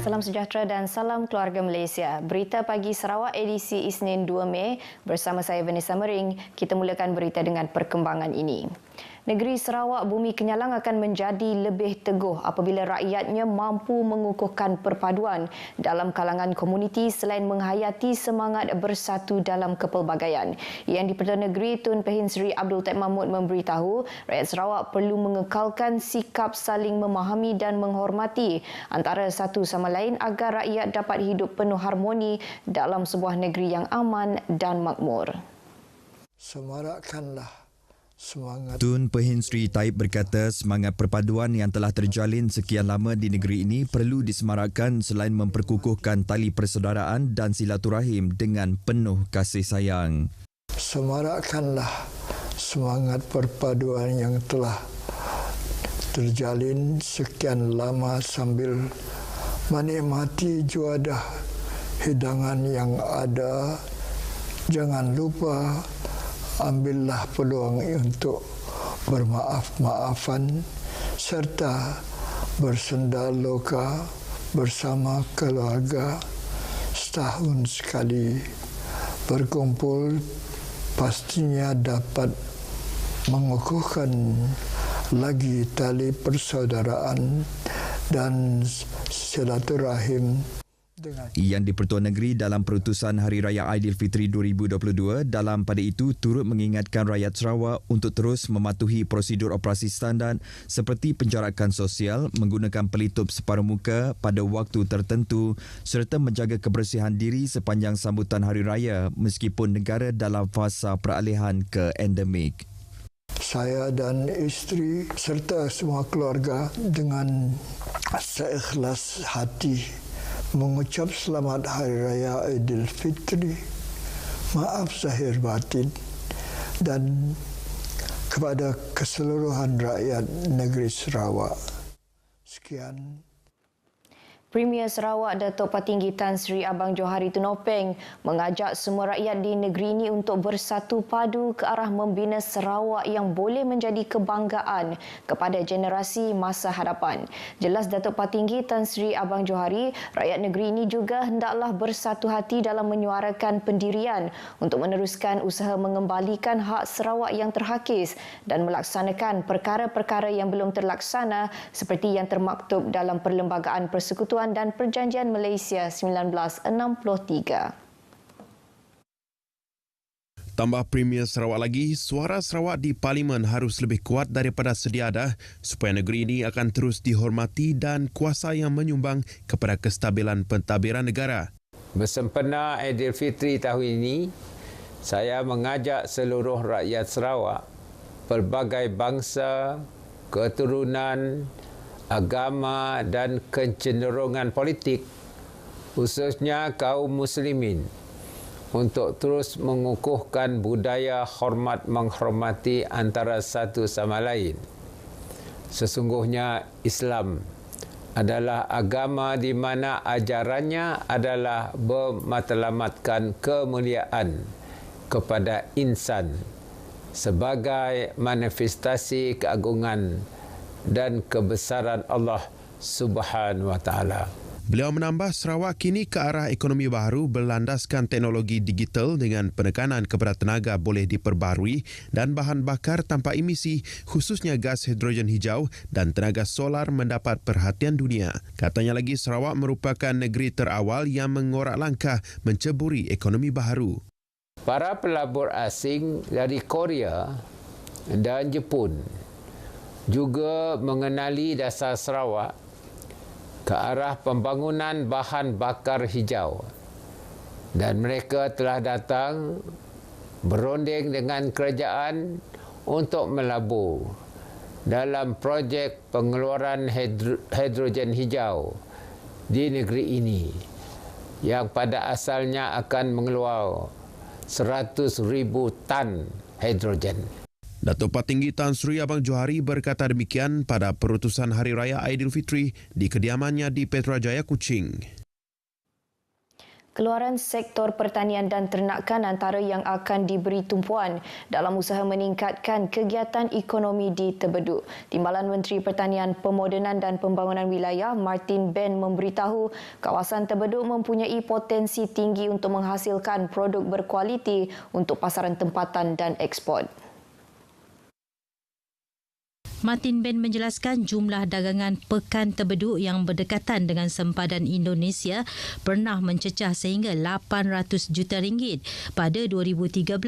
Salam sejahtera dan salam keluarga Malaysia. Berita pagi Sarawak edisi Isnin 2 Mei bersama saya Vanessa Mering. Kita mulakan berita dengan perkembangan ini. Negeri Sarawak Bumi Kenyalang akan menjadi lebih teguh apabila rakyatnya mampu mengukuhkan perpaduan dalam kalangan komuniti selain menghayati semangat bersatu dalam kepelbagaian. Yang di-Perdana Negeri Tun Pehin Seri Abdul Taib Mahmud memberitahu rakyat Sarawak perlu mengekalkan sikap saling memahami dan menghormati antara satu sama lain agar rakyat dapat hidup penuh harmoni dalam sebuah negeri yang aman dan makmur. Semarakkanlah semangat. Tun Pehin Seri Taib berkata semangat perpaduan yang telah terjalin sekian lama di negeri ini perlu disemarakkan selain memperkukuhkan tali persaudaraan dan silaturahim dengan penuh kasih sayang. Semarakkanlah semangat perpaduan yang telah terjalin sekian lama sambil menikmati juadah hidangan yang ada. Jangan lupa ambillah peluang untuk bermaaf-maafan serta bersenda loka bersama keluarga setahun sekali. Berkumpul pastinya dapat mengukuhkan lagi tali persaudaraan dan silaturahim. Yang di-Pertuan Negeri dalam perutusan Hari Raya Aidilfitri 2022 dalam pada itu turut mengingatkan rakyat Sarawak untuk terus mematuhi prosedur operasi standard seperti penjarakan sosial, menggunakan pelitup separuh muka pada waktu tertentu serta menjaga kebersihan diri sepanjang sambutan Hari Raya meskipun negara dalam fasa peralihan ke endemik. Saya dan isteri serta semua keluarga dengan seikhlas hati mengucap selamat Hari Raya Aidilfitri, maaf zahir batin dan kepada keseluruhan rakyat negeri Sarawak. Sekian. Premier Sarawak Datuk Patinggi Tan Sri Abang Johari Tun Openg mengajak semua rakyat di negeri ini untuk bersatu padu ke arah membina Sarawak yang boleh menjadi kebanggaan kepada generasi masa hadapan. Jelas Datuk Patinggi Tan Sri Abang Johari, rakyat negeri ini juga hendaklah bersatu hati dalam menyuarakan pendirian untuk meneruskan usaha mengembalikan hak Sarawak yang terhakis dan melaksanakan perkara-perkara yang belum terlaksana seperti yang termaktub dalam Perlembagaan Persekutuan dan Perjanjian Malaysia 1963. Tambah Premier Sarawak lagi, suara Sarawak di Parlimen harus lebih kuat daripada sedia ada supaya negeri ini akan terus dihormati dan kuasa yang menyumbang kepada kestabilan pentadbiran negara. Bersempena Aidilfitri tahun ini, saya mengajak seluruh rakyat Sarawak, pelbagai bangsa, keturunan, agama dan kecenderungan politik, khususnya kaum muslimin, untuk terus mengukuhkan budaya hormat menghormati antara satu sama lain. Sesungguhnya Islam adalah agama di mana ajarannya adalah bermatlamatkan kemuliaan kepada insan sebagai manifestasi keagungan dan kebesaran Allah Subhanahu wa taala. Beliau menambah Sarawak kini ke arah ekonomi baharu berlandaskan teknologi digital dengan penekanan kepada tenaga boleh diperbaharui dan bahan bakar tanpa emisi khususnya gas hidrogen hijau dan tenaga solar mendapat perhatian dunia. Katanya lagi Sarawak merupakan negeri terawal yang mengorak langkah menceburi ekonomi baharu. Para pelabur asing dari Korea dan Jepun juga mengenali dasar Sarawak ke arah pembangunan bahan bakar hijau dan mereka telah datang berunding dengan kerajaan untuk melabur dalam projek pengeluaran hidrogen hijau di negeri ini yang pada asalnya akan mengeluarkan 100,000 tan hidrogen. Datuk Patinggi Tan Sri Abang Johari berkata demikian pada perutusan Hari Raya Aidilfitri di kediamannya di Petrajaya, Kuching. Keluaran sektor pertanian dan ternakan antara yang akan diberi tumpuan dalam usaha meningkatkan kegiatan ekonomi di Terbeduk. Timbalan Menteri Pertanian, Pemodenan dan Pembangunan Wilayah Martin Ben memberitahu kawasan Terbeduk mempunyai potensi tinggi untuk menghasilkan produk berkualiti untuk pasaran tempatan dan ekspor. Martin Ben menjelaskan jumlah dagangan Pekan Terbeduk yang berdekatan dengan sempadan Indonesia pernah mencecah sehingga 800 juta ringgit pada 2013,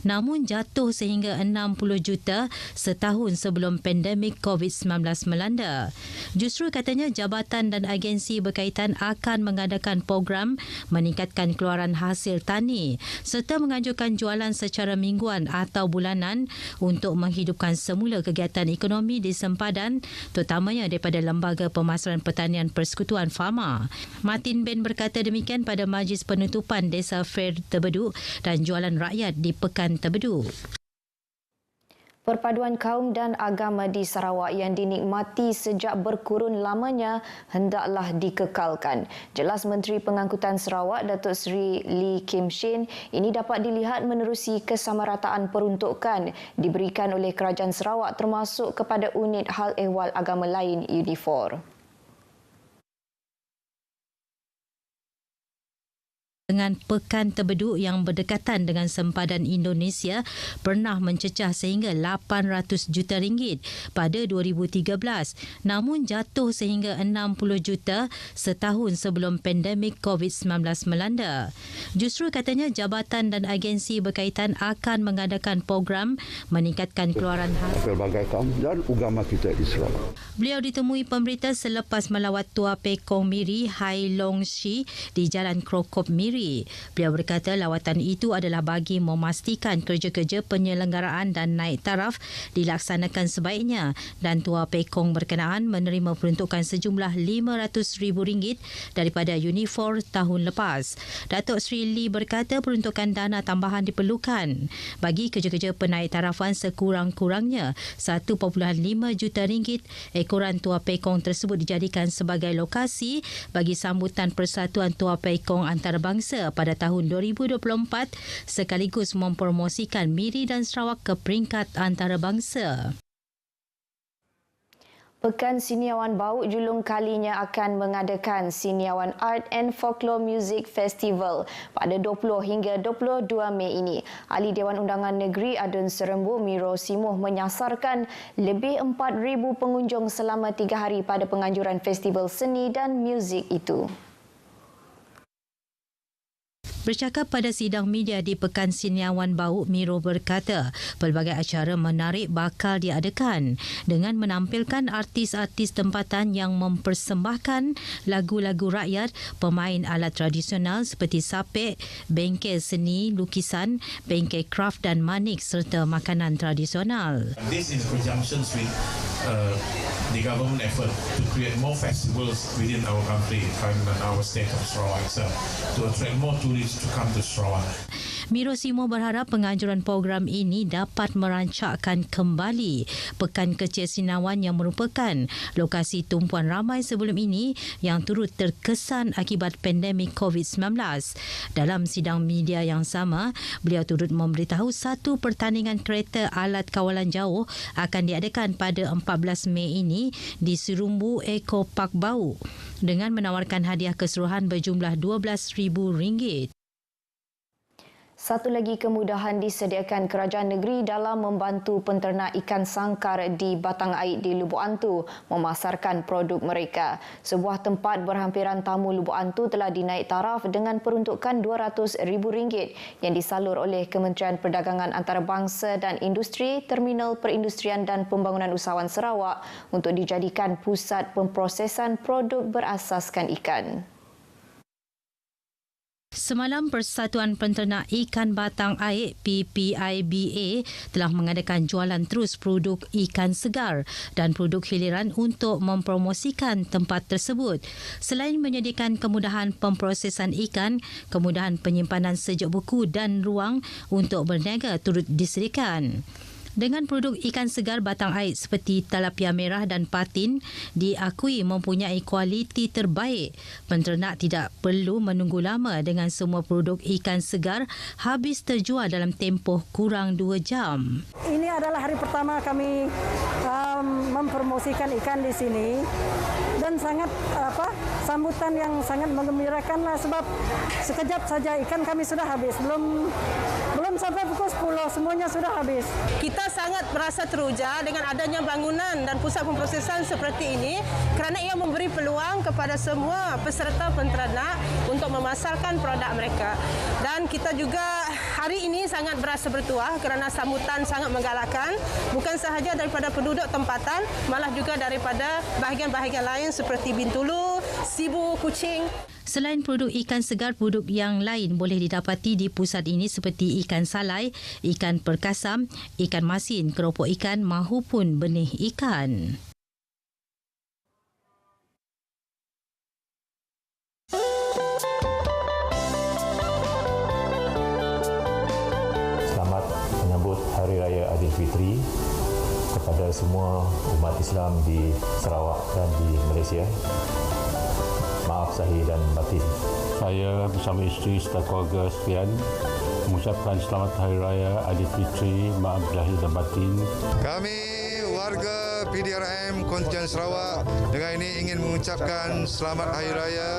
namun jatuh sehingga 60 juta setahun sebelum pandemik COVID-19 melanda. Justru katanya jabatan dan agensi berkaitan akan mengadakan program meningkatkan keluaran hasil tani serta menganjurkan jualan secara mingguan atau bulanan untuk menghidupkan semula kegiatan ekonomi di sempadan, terutamanya daripada Lembaga Pemasaran Pertanian Persekutuan Fama. Martin Ben berkata demikian pada majlis penutupan Desa Fair Terbeduk dan jualan rakyat di Pekan Terbeduk. Perpaduan kaum dan agama di Sarawak yang dinikmati sejak berkurun lamanya hendaklah dikekalkan. Jelas Menteri Pengangkutan Sarawak, Datuk Seri Lee Kim Shin, ini dapat dilihat menerusi kesamarataan peruntukan diberikan oleh Kerajaan Sarawak termasuk kepada unit hal ehwal agama lain Unifor. Dengan Pekan Terbeduk yang berdekatan dengan sempadan Indonesia pernah mencecah sehingga 800 juta ringgit pada 2013, namun jatuh sehingga 60 juta setahun sebelum pandemik COVID-19 melanda. Justru katanya jabatan dan agensi berkaitan akan mengadakan program meningkatkan keluaran pelbagai kaum dan agama kita di Sarawak. Beliau ditemui pemberita selepas melawat Tua Pekong Miri Hai Long Shi di Jalan Krokop Miri. Beliau berkata lawatan itu adalah bagi memastikan kerja-kerja penyelenggaraan dan naik taraf dilaksanakan sebaiknya dan Tua Pekong berkenaan menerima peruntukan sejumlah RM500,000 daripada Unifor tahun lepas. Datuk Seri Lee berkata peruntukan dana tambahan diperlukan bagi kerja-kerja penaik tarafan sekurang-kurangnya RM1.5 juta. Ekoran Tua Pekong tersebut dijadikan sebagai lokasi bagi sambutan Persatuan Tua Pekong Antarabangsa pada tahun 2024 sekaligus mempromosikan Miri dan Sarawak ke peringkat antarabangsa. Pekan Siniawan Bauk julung kalinya akan mengadakan Siniawan Art and Folklore Music Festival pada 20 hingga 22 Mei ini. Ahli Dewan Undangan Negeri Adun Serembu Miro Simoh menyasarkan lebih 4,000 pengunjung selama 3 hari pada penganjuran festival seni dan muzik itu. Bercakap pada sidang media di Pekan Siniawan Bauk, Miro berkata pelbagai acara menarik bakal diadakan dengan menampilkan artis-artis tempatan yang mempersembahkan lagu-lagu rakyat, pemain alat tradisional seperti sapek, bengkel seni, lukisan, bengkel kraft dan manik serta makanan tradisional. This is conjunction with the government effort to create more festivals within our country and our state of Sarawak itself to attract more tourists to come to Sarawak. Miro Simo berharap penganjuran program ini dapat merancakkan kembali Pekan Kecil Sinawan yang merupakan lokasi tumpuan ramai sebelum ini yang turut terkesan akibat pandemik COVID-19. Dalam sidang media yang sama, beliau turut memberitahu satu pertandingan kereta alat kawalan jauh akan diadakan pada 14 Mei ini di Serumbu Eco Park Bauk dengan menawarkan hadiah keseluruhan berjumlah RM12,000. Satu lagi kemudahan disediakan kerajaan negeri dalam membantu penternak ikan sangkar di Batang Air di Lubuk Antu memasarkan produk mereka. Sebuah tempat berhampiran tamu Lubuk Antu telah dinaik taraf dengan peruntukan RM200,000 yang disalur oleh Kementerian Perdagangan Antarabangsa dan Industri, Terminal Perindustrian dan Pembangunan Usahawan Sarawak untuk dijadikan pusat pemprosesan produk berasaskan ikan. Semalam Persatuan Penternak Ikan Batang Air PPIBA telah mengadakan jualan terus produk ikan segar dan produk hiliran untuk mempromosikan tempat tersebut. Selain menyediakan kemudahan pemprosesan ikan, kemudahan penyimpanan sejak buku dan ruang untuk berniaga turut disediakan. Dengan produk ikan segar batang ait seperti tilapia merah dan patin diakui mempunyai kualiti terbaik, penternak tidak perlu menunggu lama dengan semua produk ikan segar habis terjual dalam tempoh kurang 2 jam. Ini adalah hari pertama kami mempromosikan ikan di sini dan sangat sambutan yang sangat menggembirakan lah, sebab sekejap saja ikan kami sudah habis, belum sampai pukul 10 semuanya sudah habis. Kita sangat merasa teruja dengan adanya bangunan dan pusat pemprosesan seperti ini kerana ia memberi peluang kepada semua peserta penternak untuk memasarkan produk mereka. Dan kita juga hari ini sangat berasa bertuah kerana sambutan sangat menggalakkan, bukan sahaja daripada penduduk tempatan, malah juga daripada bahagian-bahagian lain seperti Bintulu, Sibu, Kuching. Selain produk ikan segar, produk yang lain boleh didapati di pusat ini seperti ikan salai, ikan perkasam, ikan masin, keropok ikan mahupun benih ikan. Selamat menyambut Hari Raya Aidilfitri kepada semua umat Islam di Sarawak dan di Malaysia. Maaf zahir dan batin. Saya bersama isteri serta keluarga sekalian mengucapkan selamat Hari Raya Aidilfitri, maaf zahir dan batin. Kami warga PDRM Kontingen Sarawak dengan ini ingin mengucapkan selamat Hari Raya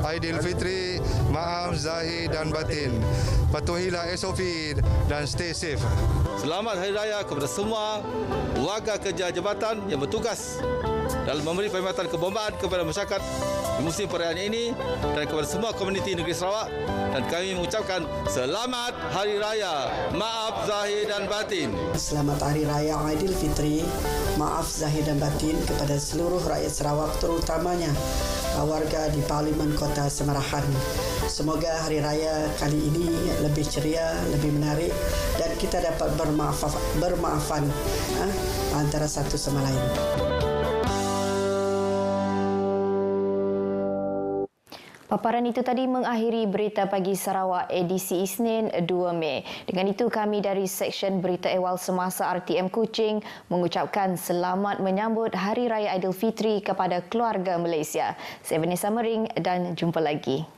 Aidilfitri, maaf zahir dan batin. Patuhilah SOP dan stay safe. Selamat Hari Raya kepada semua warga kerja jabatan yang bertugas dalam memberi perkhidmatan kebombaan kepada masyarakat di musim perayaan ini dan kepada semua komuniti negeri Sarawak, dan kami mengucapkan selamat Hari Raya, maaf zahir dan batin. Selamat Hari Raya Aidilfitri, maaf zahir dan batin kepada seluruh rakyat Sarawak, terutamanya warga di Parlimen Kota Semarahan. Semoga Hari Raya kali ini lebih ceria, lebih menarik dan kita dapat bermaafan antara satu sama lain. Paparan itu tadi mengakhiri Berita Pagi Sarawak edisi Isnin 2 Mei. Dengan itu kami dari Seksyen Berita Ehwal Semasa RTM Kuching mengucapkan selamat menyambut Hari Raya Aidilfitri kepada keluarga Malaysia. Saya Vanessa Mering dan jumpa lagi.